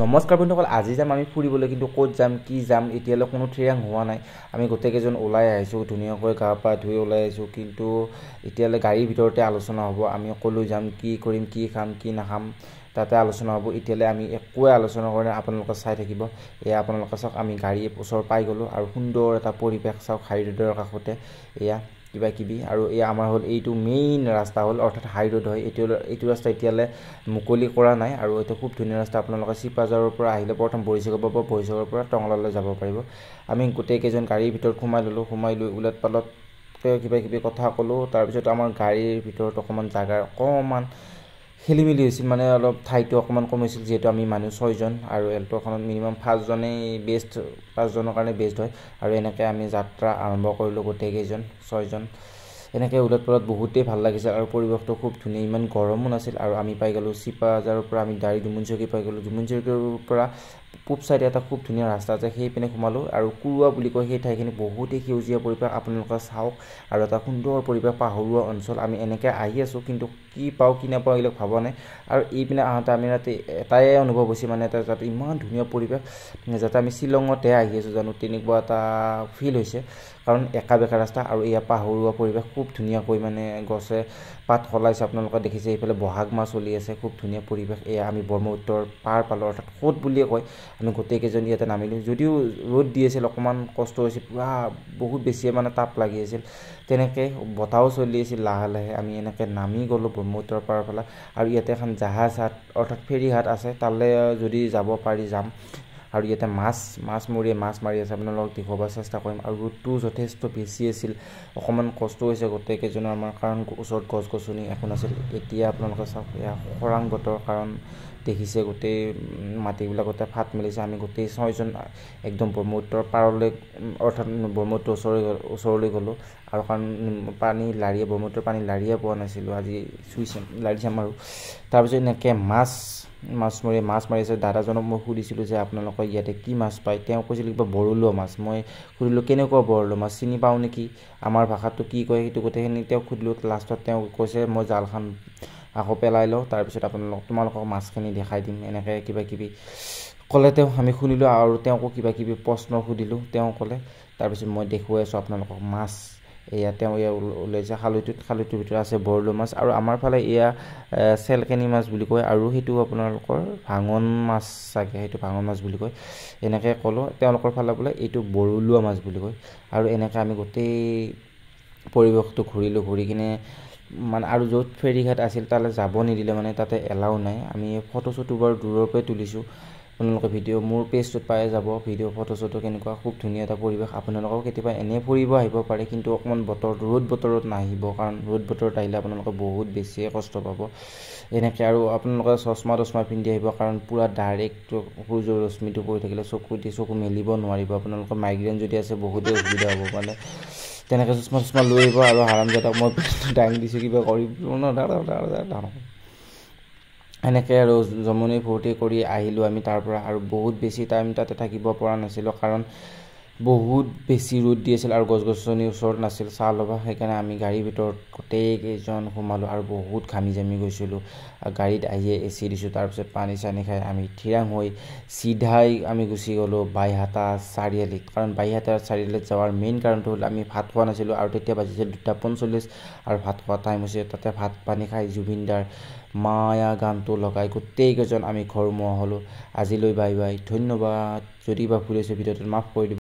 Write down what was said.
নমস্কাৰ বন্ধুসকল, আজি যাম আমি ফুৰিবলৈ, কিন্তু ক'ত যাম কি যাম এতিয়ালৈ কোনো থিৰাং হোৱা নাই। আমি গোটেইকেইজন ওলাই আহিছোঁ, ধুনীয়াকৈ গা পা ধুই ওলাই আহিছোঁ, কিন্তু এতিয়ালৈ গাড়ীৰ ভিতৰতে আলোচনা হ'ব। আমি ক'লৈ যাম, কি কৰিম, কি খাম কি নাখাম তাতে আলোচনা হ'ব। এতিয়ালৈ আমি একোৱে আলোচনা কৰি আপোনালোকে চাই থাকিব। এয়া আপোনালোকে চাওক, আমি গাড়ী ওচৰ পাই গ'লোঁ আৰু সুন্দৰ এটা পৰিৱেশ চাওক, হাই ৰোডৰ কাষতে এয়া কিবা কিবি। আৰু এয়া আমাৰ হ'ল এইটো মেইন ৰাস্তা হ'ল, অৰ্থাৎ হাই ৰোড হয়। এইটো ৰাস্তা এতিয়ালৈ মুকলি কৰা নাই আৰু এইটো খুব ধুনীয়া ৰাস্তা। আপোনালোকে চিপাঝাৰৰ পৰা আহিলে প্ৰথম বৰিছাগৰ পাব, বৰিছাগৰ পৰা টংলালৈ যাব পাৰিব। আমি গোটেইকেইজন গাড়ীৰ ভিতৰত সোমাই ল'লোঁ, সোমাই লৈ ওলট পালট কিবা কিবি কথা ক'লোঁ। তাৰপিছত আমাৰ গাড়ীৰ ভিতৰত অকণমান জাগাৰ অকণমান খেলি মেলি হৈছিল, মানে অলপ ঠাইটো অকণমান কমিছিল, যিহেতু আমি মানুহ 6জন আৰু এল্ট'খনত মিনিমাম 5জনেই বেষ্ট, 5জনৰ কাৰণে বেষ্ট হয়। আৰু এনেকৈ আমি যাত্ৰা আৰম্ভ কৰিলোঁ গোটেইকেইজন 6জন। এনেকৈ ওলট পালট বহুতেই ভাল লাগিছিল আৰু পৰিৱেশটো খুব ধুনীয়া, ইমান গৰমো নাছিল। আৰু আমি পাই গ'লোঁ চিপাঝাৰৰ পৰা আমি ডাইৰেক্ট ডুমুনচকী পাই গ'লোঁ। ডুমুনচকীৰ পৰা পূব চাইডে এটা খুব ধুনীয়া ৰাস্তা আছে, সেই পিনে সোমালোঁ। আৰু কুৰুৱা বুলি কয় সেই ঠাইখিনি, বহুতেই সেউজীয়া পৰিৱেশ, আপোনালোকে চাওক। আৰু এটা সুন্দৰ পৰিৱেশ, পাহাৰুৱা অঞ্চল। আমি এনেকৈ আহি আছোঁ, কিন্তু কি পাওঁ কি নাপাওঁ এইবিলাক ভবা নাই। আৰু এইপিনে আহোঁতে আমি ৰাতি এটাই অনুভৱ হৈছে, মানে এটা যাতে ইমান ধুনীয়া পৰিৱেশ, যাতে আমি শ্বিলঙতে আহি আছোঁ জানো তেনেকুৱা এটা ফিল হৈছে। কাৰণ একা বেকা ৰাস্তা আৰু এয়া পাহাৰুৱা পৰিৱেশ, খুব ধুনীয়াকৈ মানে গছে পাত সলাইছে, আপোনালোকে দেখিছে। এইফালে বহাগ মাহ চলি আছে, খুব ধুনীয়া পৰিৱেশ। এয়া আমি ব্ৰহ্মপুত্ৰৰ পাৰ পালোঁ, অৰ্থাৎ সোঁত বুলিয়ে কয়। আমি গোটেইকেইজন ইয়াতে নামিলোঁ, যদিও ৰ'দ দি আছিল, অকণমান কষ্ট হৈছিল, পূৰা বহুত বেছিয়ে মানে তাপ লাগি আছিল। তেনেকৈ বতাহও চলি আছিল লাহে লাহে। আমি এনেকৈ নামি গ'লোঁ ব্ৰহ্মপুত্ৰৰ পাৰৰ ফালে। আৰু ইয়াতে এখন জাহাজ হাট অৰ্থাৎ ফেৰী ঘাট আছে, তালৈ যদি যাব পাৰি যাম। আৰু ইয়াতে মাছমৰীয়াই মাছ মাৰি আছে, আপোনালোকক দেখুৱাব চেষ্টা কৰিম। আৰু ৰ'দটোও যথেষ্ট বেছি আছিল, অকণমান কষ্ট হৈছে গোটেইকেইজনৰ আমাৰ, কাৰণ ওচৰত গছ গছনি একো নাছিল। এতিয়া আপোনালোকে চাওক, এয়া খৰাং বতৰ, কাৰণ দেখিছে গোটেই মাটিবিলাকতে ফাট মেলিছে। আমি গোটেই 6জন একদম ব্ৰহ্মপুত্ৰৰ পাৰলৈ, অৰ্থাৎ ব্ৰহ্মপুত্ৰৰ ওচৰলৈ গ'লোঁ। আৰু কাৰণ ব্ৰহ্মপুত্ৰৰ পানী লাৰিয়ে পোৱা নাছিলোঁ, আজি লাৰি চাম। আৰু তাৰপিছত এনেকৈ মাছমৰীয়াই মাছ মাৰিছে। দাদাজনক মই সুধিছিলোঁ যে আপোনালোকৰ ইয়াতে কি মাছ পায়, তেওঁ কৈছিল কিবা বৰলুৱা মাছ। মই সুধিলোঁ কেনেকুৱা বৰলুৱা মাছ, চিনি পাওঁ নেকি, আমাৰ ভাষাটো কি কয় সেইটো গোটেইখিনি তেওঁক সুধিলোঁ। লাষ্টত তেওঁ কৈছে মই জালখন আকৌ পেলাই লওঁ, তাৰপিছত তোমালোকক মাছখিনি দেখাই দিম, এনেকৈ কিবা কিবি ক'লে তেওঁ। আমি শুনিলোঁ আৰু তেওঁকো কিবা কিবি প্ৰশ্ন সুধিলোঁ, তেওঁ ক'লে। তাৰপিছত মই দেখুৱাই আছোঁ আপোনালোকক মাছ। এয়া তেওঁ ওলাইছে খালৈটোৰ ভিতৰত আছে বৰলুৱা মাছ। আৰু আমাৰ ফালে এয়া চেলকেনি মাছ বুলি কয়, আৰু সেইটো আপোনালোকৰ ভাঙন মাছ চাগে, সেইটো ভাঙন মাছ বুলি কয়। এনেকৈ ক'লোঁ, তেওঁলোকৰ ফালে বোলে এইটো বৰলুৱা মাছ বুলি কয়। আৰু এনেকৈ আমি গোটেই পৰিৱেশটো ঘূৰিলোঁ, ঘূৰি কিনে মানে আৰু য'ত ফেৰীঘাট আছিল তালৈ যাব নিদিলে, মানে তাতে এলাও নাই। আমি ফটো চটো বাৰু দূৰৰ পৰাই তুলিছোঁ, আপোনালোকে ভিডিঅ' মোৰ পেজটোত পাই যাব, ভিডিঅ' ফটো চটো কেনেকুৱা, খুব ধুনীয়া এটা পৰিৱেশ। আপোনালোকেও কেতিয়াবা এনেই ফুৰিব আহিব পাৰে, কিন্তু অকণমান ৰ'দ বতৰত নাহিব, কাৰণ ৰ'দ বতৰত আহিলে আপোনালোকে বহুত বেছিয়ে কষ্ট পাব। এনেকৈ আৰু আপোনালোকে চশমা পিন্ধি আহিব, কাৰণ পূৰা ডাইৰেক্ট সূৰ্যৰ ৰশ্মিটো পৰি থাকিলে চকু মেলিব নোৱাৰিব। আপোনালোকৰ মাইগ্ৰেইন যদি আছে বহুতেই অসুবিধা হ'ব, মানে তেনেকৈ চশমা লৈ আহিব। আৰু হাৰামজাদাক মই দাঙি দিছোঁ কিবা কৰিব এনেকৈ আৰু জমনি ফূৰ্তি কৰি আহিলোঁ আমি তাৰ পৰা। আৰু বহুত বেছি টাইম তাতে থাকিব পৰা নাছিলোঁ, কাৰণ বহুত বেছি ৰ'দ দি আছিল আৰু গছ গছনি ওচৰত নাছিল ছাঁ ল'বা। সেইকাৰণে আমি গাড়ীৰ ভিতৰত গোটেইকেইজন সোমালোঁ আৰু বহুত ঘামি জামি গৈছিলোঁ। গাড়ীত আহিয়ে AC দিছোঁ, তাৰপিছত পানী চানী খাই আমি থিৰাং হৈ চিধাই আমি গুচি গ'লোঁ বাইহাটা চাৰিআলিত। কাৰণ বাইহাটা চাৰিআলিত যোৱাৰ মেইন কাৰণটো হ'ল আমি ভাত খোৱা নাছিলোঁ, আৰু তেতিয়া বাজিছে 2:45 আৰু ভাত খোৱা টাইম হৈছে। তাতে ভাত পানী খাই জুবিনদাৰ মায়া গানটো লগাই গোটেইকেইজন আমি ঘৰমুৱা হ'লোঁ। আজিলৈ বাই বাই, ধন্যবাদ। যদি বা ভুল হৈছে ভিডিঅ'টোত মাফ কৰি দিব।